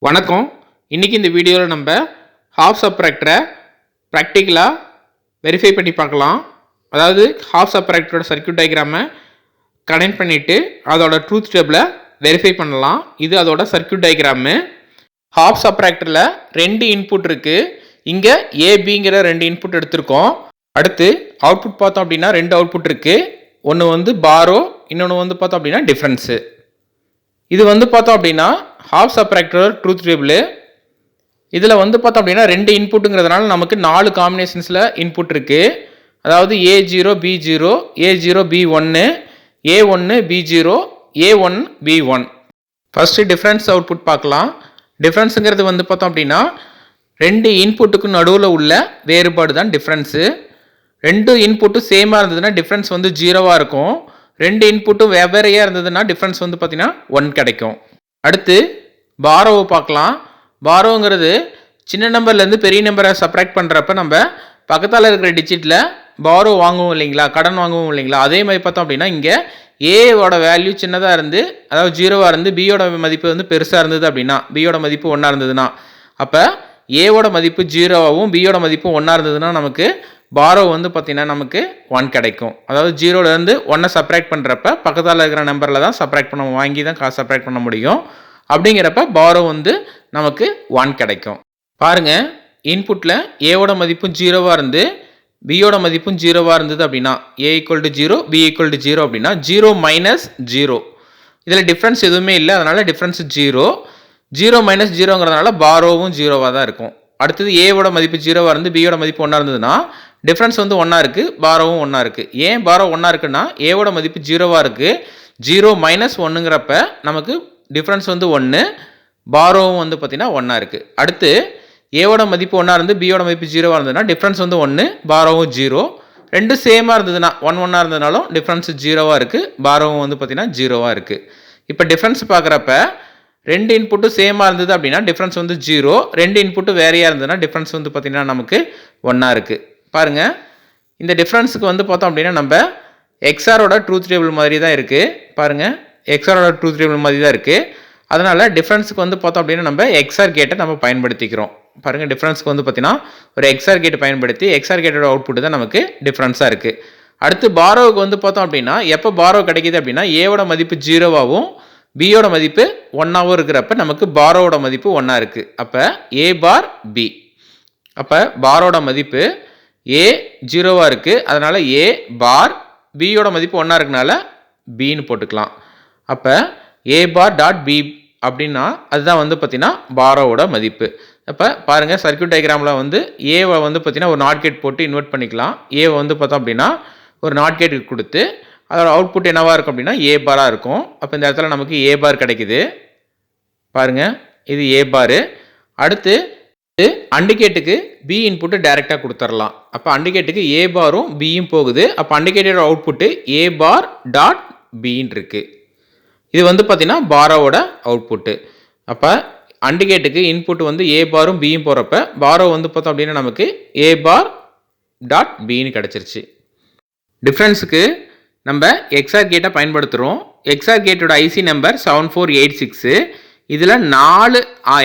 வணக்கம். இன்றைக்கி இந்த வீடியோவில் நம்ம ஹாஃப் சப்ட்ராக்டரை ப்ராக்டிக்கலாக வெரிஃபை பண்ணி பார்க்கலாம். அதாவது ஹாஃப் சப்ட்ராக்டரோட சர்க்யூட் டயக்ராமை கனெக்ட் பண்ணிவிட்டு அதோட ட்ரூத் டேபிளை வெரிஃபை பண்ணலாம். இது அதோட சர்க்யூட் டயக்ராமு. ஹாஃப் சப்ட்ராக்டரில் 2 இன்புட் இருக்குது. இங்கே ஏபிங்கிற 2 இன்புட் எடுத்திருக்கோம். அடுத்து அவுட்புட் பார்த்தோம் அப்படின்னா 2 அவுட்புட் இருக்குது. ஒன்று பாரோ, இன்னொன்று பார்த்தோம் அப்படின்னா டிஃப்ரென்ஸு. இது பார்த்தோம் அப்படின்னா ஹாஃப் சப்ட்ராக்டர் ட்ரூத் டேபிள். இதில் பார்த்தோம் அப்படின்னா 2 இன்புட்டுங்கிறதுனால நமக்கு 4 காம்பினேஷன்ஸில் இன்புட் இருக்குது. அதாவது A0 B0, A0 B1, A1 B0, A1 B1. First difference output பார்க்கலாம். டிஃப்ரென்ஸுங்கிறது பார்த்தோம் அப்படின்னா 2 இன்புட்டுக்கு நடுவில் உள்ள வேறுபாடு தான் டிஃப்ரென்ஸு. 2 இன்புட்டும் சேமாக இருந்ததுன்னா டிஃப்ரென்ஸ் 0வாக இருக்கும். 2 இன்புட்டும் வெவ்வேறையாக இருந்ததுன்னா டிஃப்ரென்ஸ் பார்த்தீங்கன்னா 1 கிடைக்கும். அடுத்து பாரோவை பார்க்கலாம். பாரோங்கிறது சின்ன நம்பர்லேருந்து பெரிய நம்பரை சப்ராக்ட் பண்ணுறப்ப நம்ம பக்கத்தால் இருக்கிற டிஜிட்டில் பாரோ வாங்குவோம் இல்லைங்களா, கடன் வாங்குவோம் இல்லைங்களா, அதே மாதிரி பார்த்தோம் அப்படின்னா இங்கே ஏவோட வேல்யூ சின்னதாக இருந்து, அதாவது 0வாக இருந்து பியோட மதிப்பு பெருசாக இருந்தது அப்படின்னா, பியோட மதிப்பு 1ஆக இருந்ததுன்னா, அப்போ ஏவோட மதிப்பு 0வாகவும் பியோட மதிப்பு 1ஆக இருந்ததுன்னா நமக்கு பாரோ பார்த்தீங்கன்னா நமக்கு 1 கிடைக்கும். அதாவது 0லேருந்து 1 சப்ராக்ட் பண்ணுறப்ப பக்கத்தால் இருக்கிற நம்பரில் தான் சப்ராக்ட் பண்ண வாங்கி தான் காசு சப்ராக்ட் பண்ண முடியும். அப்படிங்கிறப்ப பாரோ நமக்கு 1 கிடைக்கும். பாருங்கள், இன்புட்டில் ஏவோட மதிப்பும் 0வாக இருந்து பியோட மதிப்பும் 0வாக இருந்தது அப்படின்னா A = 0, B = 0 அப்படின்னா 0 - 0. இதில் டிஃப்ரென்ஸ் எதுவுமே இல்லை, அதனால் டிஃப்ரென்ஸ் 0. 0 - 0ங்கிறதுனால பாரோவும் 0வாக தான் இருக்கும். அடுத்தது ஏவோட மதிப்பு 0வாக இருந்து பியோட மதிப்பு 1ஆக இருந்ததுன்னா டிஃப்ரென்ஸ் 1ஆக இருக்குது, பாரோவும் 1ஆக இருக்குது. ஏன் பாரோ 1ஆக இருக்குன்னா ஏவோட மதிப்பு 0வாக இருக்குது. 0 - 1ங்கிறப்ப நமக்கு டிஃப்ரென்ஸ் 1, பாரோவும் பார்த்தீங்கன்னா 1ஆக இருக்குது. அடுத்து ஏவோட மதிப்பு 1ஆக இருந்து பியோட மதிப்பு 0வாக இருந்ததுன்னா டிஃப்ரென்ஸ் 1, பாரோவும் 0. ரெண்டும் சேமாக இருந்ததுன்னா 1 இருந்ததுனாலும் டிஃப்ரென்ஸ் 0வாக இருக்குது, பாரோவும் பார்த்தீங்கன்னா 0வாக இருக்குது. இப்போ டிஃப்ரென்ஸ் பார்க்குறப்ப 2 இன்புட்டும் சேமாக இருந்தது அப்படின்னா டிஃப்ரென்ஸ் 0. 2 இன்புட்டும் வேறையாக இருந்ததுன்னா டிஃப்ரென்ஸ் பார்த்தீங்கன்னா நமக்கு 1ஆக இருக்குது. பாருங்கள், இந்த டிஃப்ரென்ஸுக்கு பார்த்தோம் அப்படின்னா நம்ம எக்ஸ்ஆரோட ட்ரூத் டேபிள் மாதிரி தான் இருக்குது. பாருங்கள், எக்ஸ்ஆரோட ட்ரூத் டேபிள் மாதிரி தான் இருக்குது. அதனால் டிஃப்ரென்ஸுக்கு பார்த்தோம் அப்படின்னா நம்ம எக்ஸ்ஆர் கேட்டை நம்ம பயன்படுத்திக்கிறோம். பாருங்கள், டிஃப்ரென்ஸுக்கு பார்த்தீங்கன்னா ஒரு எக்ஸ்ஆர் கேட்டை பயன்படுத்தி எக்ஸ்ஆர் கேட்டோட அவுட்புட் தான் நமக்கு டிஃப்ரென்ஸாக இருக்குது. அடுத்து பாரோவுக்கு பார்த்தோம் அப்படின்னா எப்போ பாரோ கிடைக்கிது அப்படின்னா ஏவோட மதிப்பு 0வாகவும் பியோட மதிப்பு 1ஆகவும் இருக்கிறப்ப நமக்கு பாரோவோட மதிப்பு 1ஆக இருக்குது. அப்போ A பார் B. அப்போ பாரோட மதிப்பு A 0வாக இருக்குது, அதனால் A பார், பியோட மதிப்பு 1ஆக இருக்கனால பின்னு போட்டுக்கலாம். அப்போ A பார் டாட் B அப்படின்னா அதுதான் பார்த்தீங்கன்னா பாரோவோட மதிப்பு. அப்போ பாருங்கள், சர்க்யூட் டயக்ராமில் ஏவை பார்த்தீங்கன்னா ஒரு நாட் கேட் போட்டு இன்வெர்ட் பண்ணிக்கலாம். ஏவை பார்த்தோம் அப்படின்னா ஒரு நாட் கேட் கொடுத்து அதோட அவுட்புட் என்னவாக இருக்கும் அப்படின்னா A பாராக இருக்கும். அப்போ இந்த இடத்துல நமக்கு A பார் கிடைக்குது. பாருங்கள், இது A பாரு. அடுத்து அண்டிகேட்டுக்கு B இன்புட்டு டைரெக்டாக கொடுத்துடலாம். அப்போ அண்டிகேட்டுக்கு A பாரும் Bயும் போகுது. அப்போ அண்டிகேட்டோட அவுட்புட்டு A பார் டாட் Bன்னு இருக்குது. இது பார்த்தீங்கன்னா பாரோவோட அவுட்புட்டு. அப்போ அண்டிகேட்டுக்கு இன்புட் A பாரும் Bயும் போகிறப்ப பாரோ பார்த்தோம் அப்படின்னா நமக்கு A பார் டாட் Bன்னு கிடச்சிருச்சு. டிஃப்ரென்ஸுக்கு நம்ம எக்ஸ்ஆர் கேட்டை பயன்படுத்துகிறோம். எக்ஸ்ஆர் கேட்டோட ஐசி நம்பர் 7486. இதில் 4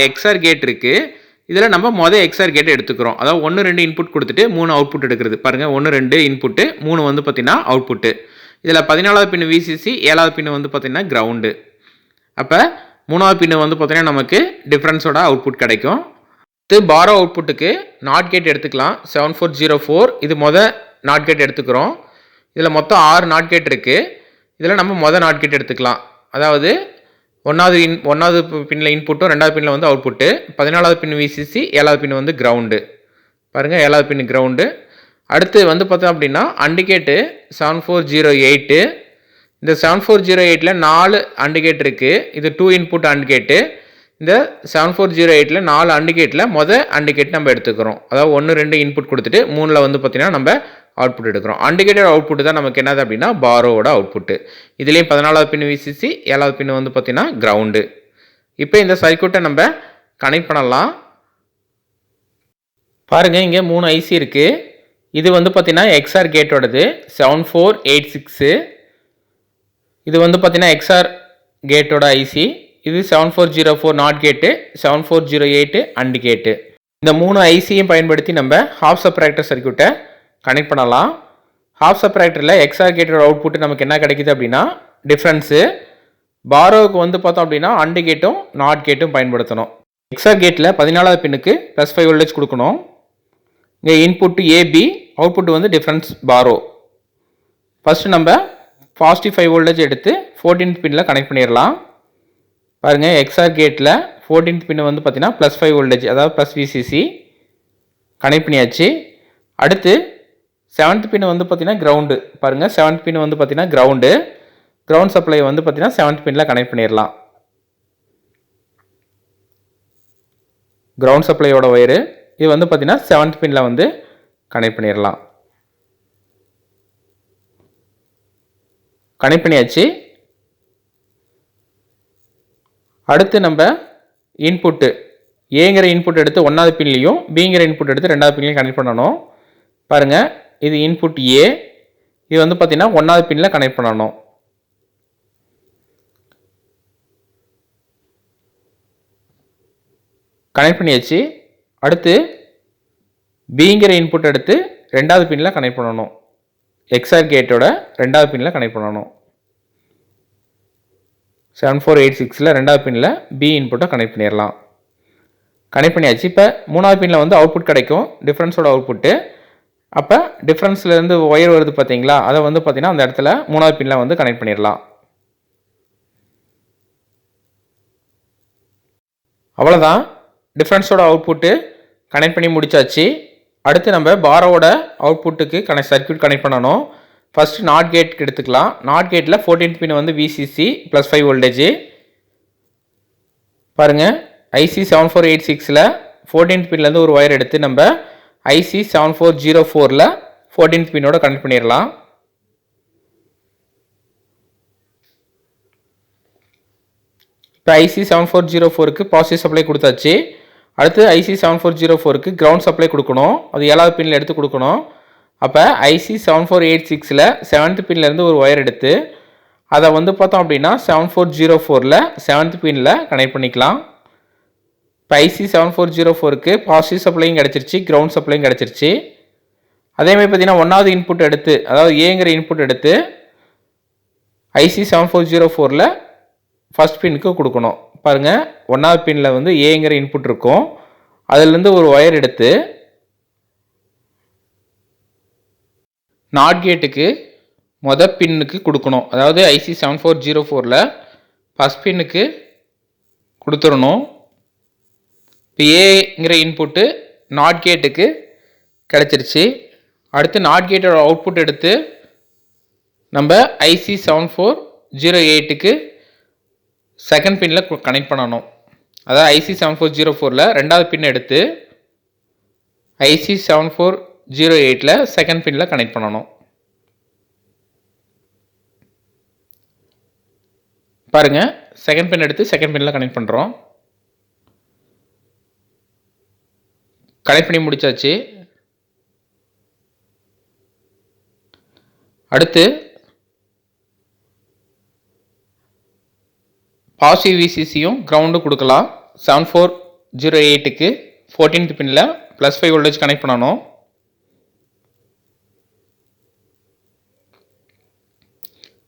எக்ஸ்ஆர் கேட் இருக்குது. இதில் நம்ம மொதல் எக்ஸ்ஆர் கேட்டை எடுத்துக்கிறோம். அதாவது 1, 2 இன்புட் கொடுத்துட்டு 3 அவுட்புட் எடுக்கிறது. பாருங்கள், 1, 2 இன்புட்டு, 3 பார்த்தீங்கன்னா அவுட்புட்டு. இதில் 14வது பின் VCC, 7வது பின் பார்த்தீங்கன்னா கிரவுண்டு. அப்போ 3வது பின் பார்த்தீங்கன்னா நமக்கு டிஃப்ரென்ஸோட அவுட்புட் கிடைக்கும். இது பாரோ அவுட்புட்டுக்கு நாட் கேட் எடுத்துக்கலாம். 7404 இது மொதல் நாட் கேட் எடுத்துக்கிறோம். இதில் மொத்தம் 6 நாட் கேட் இருக்குது. இதில் நம்ம மொதல் நாட் கேட் எடுத்துக்கலாம். அதாவது 1வது பின்னில் இன்புட்டும் 2வது பின்னில் அவுட்புட்டு, 14வது பின் VCC, 7வது பின் கிரவுண்டு. பாருங்கள், 7வது பின் கிரவுண்டு. அடுத்து பார்த்தோம் அப்படின்னா அண்டிகேட்டு 7408. இந்த 7408ல் 4 அண்டிகேட் இருக்குது. இது 2 இன்புட் அண்டிகேட்டு. இந்த 7408ல் 4 அண்டிகேட்டில் மொதல் அண்டிகேட் நம்ம எடுத்துக்கிறோம். அதாவது 1, 2 இன்புட் கொடுத்துட்டு 3ல் பார்த்தீங்கன்னா நம்ம அவுட்புட் எடுக்கிறோம். அண்டிகேட்டட் அவுட்புட் தான் நமக்கு என்னது அப்படின்னா பாரோவோட அவுட்புட்டு. இதுலேயும் 14வது பின் VCC, 7வது பின் பார்த்தீங்கன்னா கிரவுண்டு. இப்போ இந்த சர்க்யூட்டை நம்ம கனெக்ட் பண்ணலாம். பாருங்கள், இங்கே 3 ஐசி இருக்குது. இது பார்த்தீங்கன்னா எக்ஸ்ஆர் கேட்டோடது 7486. இது பார்த்தீங்கன்னா எக்ஸ்ஆர் கேட்டோட ஐசி. இது 7404 நாட் கேட்டு, 7408 அண்ட் கேட்டு. இந்த 3 ஐசியும் பயன்படுத்தி நம்ம ஹாஃப் சப்ராக்டர் சர்க்யூட்டை கனெக்ட் பண்ணலாம். ஹாஃப் சப்ராக்டரில் எக்ஸார் கேட்டோட அவுட்புட் நமக்கு என்ன கிடைக்குது அப்படின்னா டிஃப்ரென்ஸு. பாரோவுக்கு வந்து பார்த்தோம் அப்படின்னா அண்டு கேட்டும் நாட் கேட்டும் பயன்படுத்தணும். எக்ஸார் கேட்டில் 14வது பின்னுக்கு +5 வோல்டேஜ் கொடுக்கணும். இங்கே இன்புட்டு ஏபி, அவுட்புட் வந்து டிஃப்ரென்ஸ் பாரோ. ஃபஸ்ட்டு நம்ம பாசிட்டிவ் 5 வோல்டேஜ் எடுத்து 14th பின்னில் கனெக்ட் பண்ணிடலாம். பாருங்கள், எக்ஸார் கேட்டில் 14th பின்னு வந்து பார்த்தீங்கன்னா +5 வோல்டேஜ், அதாவது +VCC கனெக்ட் பண்ணியாச்சு. அடுத்து 7th பின் வந்து பார்த்தீங்கன்னா கிரவுண்டு. பாருங்கள், 7th பின் வந்து பார்த்தீங்கன்னா கிரவுண்டு. கிரவுண்ட் சப்ளை வந்து பார்த்தீங்கன்னா 7th பின்னில் கனெக்ட் பண்ணிடலாம். கிரவுண்ட் சப்ளையோட ஒயரு இது வந்து பார்த்தீங்கன்னா 7th பின்னில் வந்து கனெக்ட் பண்ணிடலாம். கனெக்ட் பண்ணியாச்சு. அடுத்து நம்ம இன்புட்டு ஏங்கிற இன்புட் எடுத்து 1வது பின்லையும் பிங்கிற இன்புட் எடுத்து 2வது பின்லையும் கனெக்ட் பண்ணணும். பாருங்கள், இது இன்புட் ஏ, இது வந்து பார்த்தீங்கன்னா 1வது பின்னில் கனெக்ட் பண்ணணும். கனெக்ட் பண்ணியாச்சு. அடுத்து பிங்கிற இன்புட் எடுத்து 2வது பின்னில் கனெக்ட் பண்ணணும். எக்ஸார் கேட்டோட 2வது பின்னில் கனெக்ட் பண்ணணும். 7486ல் 2வது பின்னில் பி இன்புட்டை கனெக்ட் பண்ணிடலாம். கனெக்ட் பண்ணியாச்சு. இப்போ 3வது பின்னில் வந்து அவுட்புட் கிடைக்கும், டிஃப்ரென்ஸோட அவுட்புட்டு. அப்போ டிஃப்ரென்ஸ்லேருந்து ஒயர் வருது பார்த்தீங்களா, அதை வந்து பார்த்தீங்கன்னா அந்த இடத்துல 3வது பின்னில் வந்து கனெக்ட் பண்ணிடலாம். அவ்வளோதான், டிஃப்ரென்ஸோட அவுட்புட்டு கனெக்ட் பண்ணி முடிச்சாச்சு. அடுத்து நம்ம பாரோவோட அவுட்புட்டுக்கு சர்க்யூட் கனெக்ட் பண்ணணும். ஃபஸ்ட்டு நாட் கேட்டுக்கு எடுத்துக்கலாம். நாட் கேட்டில் 14th பின் வந்து VCC +5 வோல்டேஜ். பாருங்கள், IC 7486ல் 14th பின்லேருந்து ஒரு ஒயர் எடுத்து நம்ம IC 7404ல் 14th பின்னோட கனெக்ட் பண்ணிடலாம். இப்போ IC 7404க்கு பாசிட்டிவ் சப்ளை கொடுத்தாச்சு. அடுத்து IC 7404க்கு கிரவுண்ட் சப்ளை கொடுக்கணும். அது 7வது பின்னில் எடுத்து கொடுக்கணும். அப்போ IC 7486ல் 7th பின்லேருந்து ஒரு ஒயர் எடுத்து அதை வந்து பார்த்தோம் அப்படின்னா 7404ல் 7th பின்னில் கனெக்ட் பண்ணிக்கலாம். இப்போ IC 7404க்கு பாசிட்டிவ் சப்ளையும் கிடச்சிருச்சு, கிரவுண்ட் சப்ளையும் கிடச்சிருச்சு. அதேமாதிரி பார்த்தீங்கன்னா 1வது இன்புட் எடுத்து, அதாவது ஏங்கிற இன்புட் எடுத்து IC 7404ல் ஃபஸ்ட் பின்னுக்கு கொடுக்கணும். பாருங்கள், 1வது பின்னில் வந்து ஏங்கிற இன்புட் இருக்கும், அதுலேருந்து ஒரு ஒயர் எடுத்து நாட் கேட்டுக்கு பின்னுக்கு கொடுக்கணும். அதாவது IC 7404ல் ஃபஸ்ட் பின்னுக்கு கொடுத்துடணும். இப்போ ஏங்கிற இன்புட்டு நாட் கேட்டுக்கு கிடச்சிருச்சு. அடுத்து நாட் கேட்டோட அவுட்புட் எடுத்து நம்ம IC 7408க்கு செகண்ட் பின்னில் கனெக்ட் பண்ணணும். அதாவது IC 7404ல் 2வது பின் எடுத்து IC 7408ல் செகண்ட் பின்னில் கனெக்ட் பண்ணணும். பாருங்கள், செகண்ட் பின் எடுத்து செகண்ட் பின்னில் கனெக்ட் பண்ணுறோம். கனெக்ட் பண்ணி முடிச்சாச்சு. அடுத்து பாசிட்டிவ் VCCயும் கிரவுண்டும் கொடுக்கலாம். 7408க்கு 14th பின்னில் +5 வோல்டேஜ் கனெக்ட் பண்ணணும்.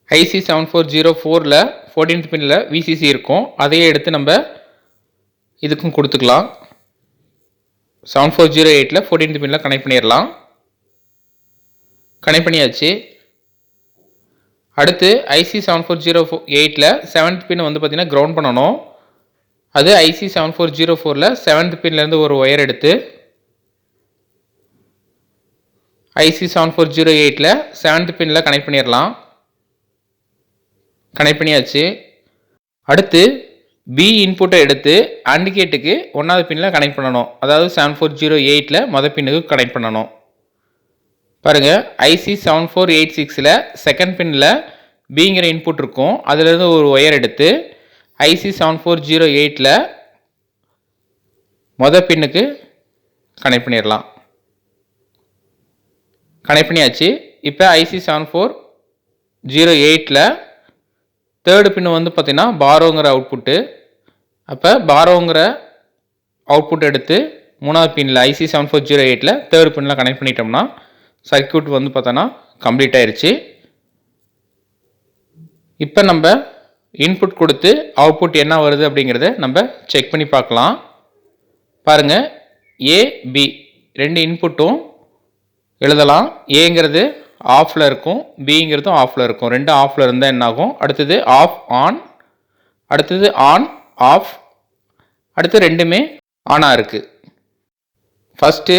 IC 7404ல் 14th பின்னில் VCC இருக்கும், அதையே எடுத்து நம்ம இதுக்கும் கொடுத்துக்கலாம். 7408ல் 14th பின்னில் கனெக்ட் பண்ணிடலாம். கனெக்ட் பண்ணியாச்சு. அடுத்து IC 7408ல் 7th பின் வந்து பார்த்தீங்கன்னா கிரவுண்ட் பண்ணணும். அது IC 7404ல் 7th பின்லேருந்து ஒரு ஒயர் எடுத்து IC 7408ல் 7th பின்னில் கனெக்ட் பண்ணிடலாம். கனெக்ட் பண்ணியாச்சு. அடுத்து பி இன்புட்டை எடுத்து அண்ட் கேட்டுக்கு 1வது பின்னில் கனெக்ட் பண்ணணும். அதாவது 7408ல் பின்னுக்கு கனெக்ட் பண்ணணும். பாருங்கள், IC 7486ல் செகண்ட் பின்னில் பிங்கிற இன்புட் இருக்கும், அதிலிருந்து ஒரு ஒயர் எடுத்து IC 7408ல் பின்னுக்கு கனெக்ட் பண்ணிடலாம். கனெக்ட் பண்ணியாச்சு. இப்போ IC 7408ல் தேர்டு பின்னு வந்து பார்த்தீங்கன்னா பாரோங்கிற அவுட்புட்டு, அப்போ பாரோங்கிற அவுட்புட் எடுத்து மூணாவது பின்னில் IC 7408 தேர்ட் பின்னில் கனெக்ட் பண்ணிட்டோம்னா சர்க்யூட் வந்து பார்த்தோன்னா கம்ப்ளீட் ஆயிடுச்சு. இப்போ நம்ம இன்புட் கொடுத்து அவுட்புட் என்ன வருது அப்படிங்கிறத நம்ம செக் பண்ணி பார்க்கலாம். பாருங்கள், A, B ரெண்டு இன்புட்டும் எழுதலாம். ஏங்கிறது ஆஃபில் இருக்கும், பிங்கிறதும் ஆஃபில் இருக்கும். ரெண்டு ஆஃபில் இருந்தால் என்ன ஆகும்? அடுத்தது ஆஃப் ஆன், அடுத்தது ஆன் ஆஃப், அடுத்து ரெண்டுமே ஆனாக இருக்குது. ஃபஸ்ட்டு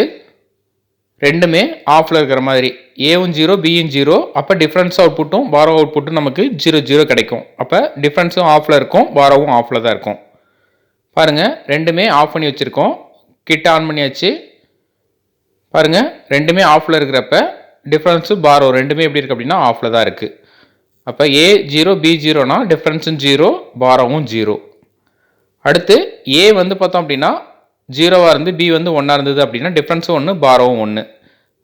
ரெண்டுமே ஆஃபில் இருக்கிற மாதிரி ஏவும் 0 பியும் 0. அப்போ டிஃப்ரென்ஸ் அவுட்புட்டும் பாரோ அவுட்புட்டும் நமக்கு 0 கிடைக்கும். அப்போ டிஃப்ரென்ஸும் ஆஃபில் இருக்கும், பாரோவும் ஆஃபில் தான் இருக்கும். பாருங்கள், ரெண்டுமே ஆஃப் பண்ணி வச்சுருக்கோம். கிட்ட ஆன் பண்ணியாச்சு. பாருங்கள், ரெண்டுமே ஆஃபில் இருக்கிறப்ப டிஃப்ரென்ஸு பாரோ ரெண்டுமே எப்படி இருக்குது அப்படின்னா ஆஃபில் தான் இருக்குது. அப்போ A 0 B 0னா டிஃப்ரென்ஸும் 0 பாரோவும் 0. அடுத்து A வந்து பார்த்தோம் அப்படின்னா 0வாக இருந்து B வந்து 1ஆக இருந்தது அப்படின்னா டிஃப்ரென்ஸும் 1 பாரோவும் 1.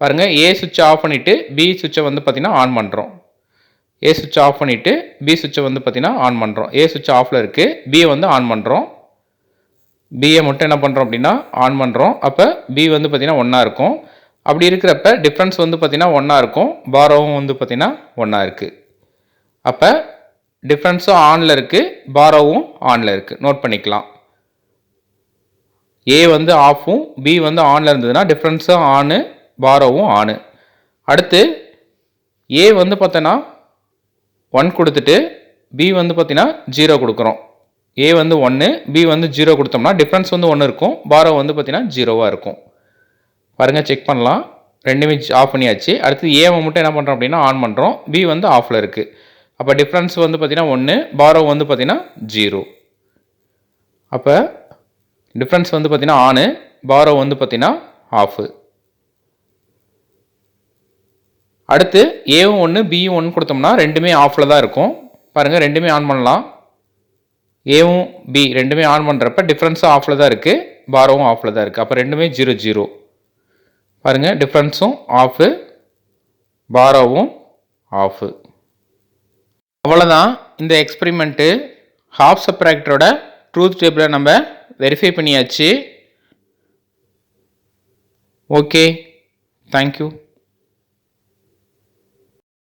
பாருங்கள், A சுவிட்சை ஆஃப் பண்ணிவிட்டு B சுவிட்சை வந்து பார்த்திங்கன்னா ஆன் பண்ணுறோம். A சுவிட்சை ஆஃப் பண்ணிவிட்டு B சுவிட்சை வந்து பார்த்திங்கன்னா ஆன் பண்ணுறோம். A சுவிட்ச் ஆஃபில் இருக்குது, B வந்து ஆன் பண்ணுறோம். பியை மட்டும் என்ன பண்ணுறோம் அப்படின்னா ஆன் பண்ணுறோம். அப்போ B வந்து பார்த்திங்கன்னா 1ஆக இருக்கும். அப்படி இருக்கிறப்ப டிஃப்ரென்ஸ் வந்து பார்த்திங்கன்னா 1ஆக இருக்கும், பாரோவும் வந்து பார்த்திங்கன்னா 1ஆக இருக்குது. அப்போ டிஃப்ரென்ஸும் ஆனில் இருக்குது, பாரோவும் ஆனில் இருக்குது. நோட் பண்ணிக்கலாம். A வந்து ஆஃபும் B வந்து ஆனில் இருந்ததுன்னா டிஃப்ரென்ஸும் ஆனு, பாரோவும் ஆனு. அடுத்து A வந்து பார்த்தோன்னா 1 கொடுத்துட்டு B வந்து பார்த்திங்கன்னா 0 கொடுக்குறோம். A வந்து 1, B வந்து 0 கொடுத்தோம்னா டிஃப்ரென்ஸ் வந்து 1 இருக்கும், பாரோ வந்து பார்த்திங்கன்னா 0வாக இருக்கும். பாருங்கள், செக் பண்ணலாம். ரெண்டுமே ஆஃப் பண்ணியாச்சு. அடுத்து ஏவை மட்டும் என்ன பண்ணுறோம் அப்படின்னா ஆன் பண்ணுறோம். B வந்து ஆஃபில் இருக்குது. அப்போ டிஃப்ரென்ஸ் வந்து பார்த்திங்கன்னா 1, பாரோ வந்து பார்த்திங்கன்னா 0. அப்போ டிஃப்ரென்ஸ் வந்து பார்த்திங்கன்னா ஆனு, பாரோ வந்து பார்த்திங்கன்னா ஆஃபு. அடுத்து ஏவும் 1 பியும் 1 கொடுத்தோம்னா ரெண்டுமே ஆஃபில் தான் இருக்கும். பாருங்கள், ரெண்டுமே ஆன் பண்ணலாம். ஏவும் B ரெண்டுமே ஆன் பண்ணுறப்ப டிஃப்ரென்ஸும் ஆஃபில் தான் இருக்குது, பாரோவும் ஆஃபில் தான் இருக்குது. அப்போ ரெண்டுமே 0 பாருங்கள், டிஃப்ரென்ஸும் ஆஃபு, பாரோவும் ஆஃபு. அவ்வளோதான், இந்த எக்ஸ்பெரிமெண்ட்டு ஹாஃப் சப்ட்ராக்டரோட ட்ரூத் டேபிளை நம்ம வெரிஃபை பண்ணியாச்சு. Okay, thank you.